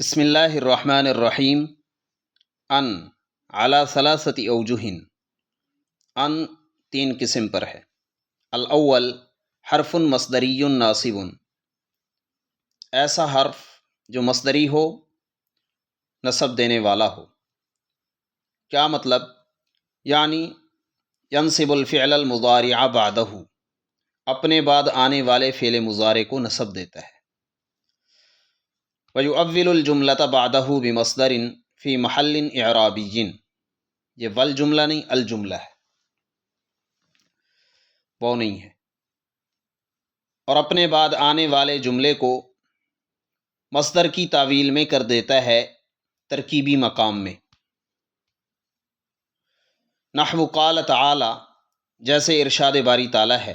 بسم اللہ الرحمن الرحیم۔ ان علی ثلاثۃ اوجہ، ان تین قسم پر ہے۔ الاول حرف مصدری ناصب، ایسا حرف جو مصدری ہو، نصب دینے والا ہو۔ کیا مطلب؟ یعنی ینصب الفعل المضارع بعدہ، اپنے بعد آنے والے فعل مضارع کو نصب دیتا ہے۔ وَيُؤَوِّلُ الْجُمْلَةَ بَعْدَهُ بِمَصْدَرٍ فِي مَحَلٍّ إِعْرَابِيٍّ، یہ ول جملہ نہیں، الجملہ ہے، وہ نہیں ہے۔ اور اپنے بعد آنے والے جملے کو مصدر کی تعویل میں کر دیتا ہے ترکیبی مقام میں۔ نحو قال تعالی، جیسے ارشاد باری تعالی ہے،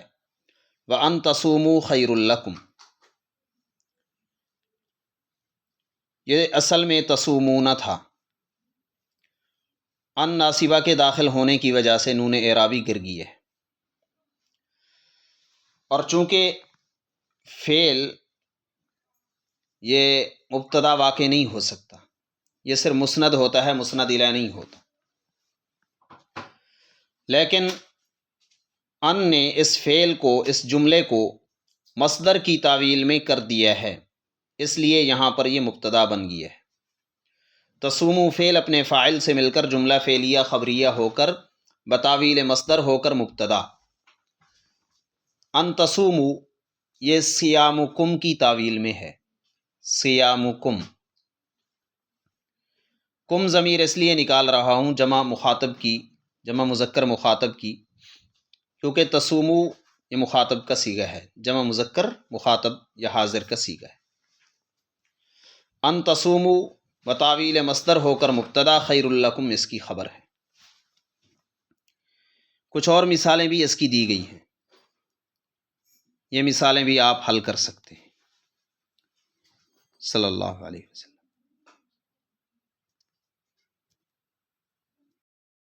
وَأَن تَصُومُوا خَيْرٌ لَكُمْ، یہ اصل میں تصومون تھا، ان ناصبہ کے داخل ہونے کی وجہ سے نون اعرابی گر گئی ہے۔ اور چونکہ فعل یہ مبتدا واقع نہیں ہو سکتا، یہ صرف مسند ہوتا ہے، مسند الیہ نہیں ہوتا، لیکن ان نے اس فعل کو، اس جملے کو مصدر کی تعویل میں کر دیا ہے، اس لیے یہاں پر یہ مبتدا بن گیا ہے۔ تصومو فعل اپنے فاعل سے مل کر جملہ فعلیہ خبریہ ہو کر بتاویل مصدر ہو کر مبتدا۔ ان تصومو یہ صیامکم کی تعویل میں ہے، صیامکم۔ کم ضمیر اس لیے نکال رہا ہوں جمع مخاطب کی، جمع مذکر مخاطب کی، کیونکہ تصومو یہ مخاطب کا صیغہ ہے، جمع مذکر مخاطب یا حاضر کا صیغہ ہے۔ ان تصومو بتاویل مصدر ہو کر مبتدا، خیر لکم اس کی خبر ہے۔ کچھ اور مثالیں بھی اس کی دی گئی ہیں، یہ مثالیں بھی آپ حل کر سکتے ہیں۔ صلی اللہ علیہ وسلم۔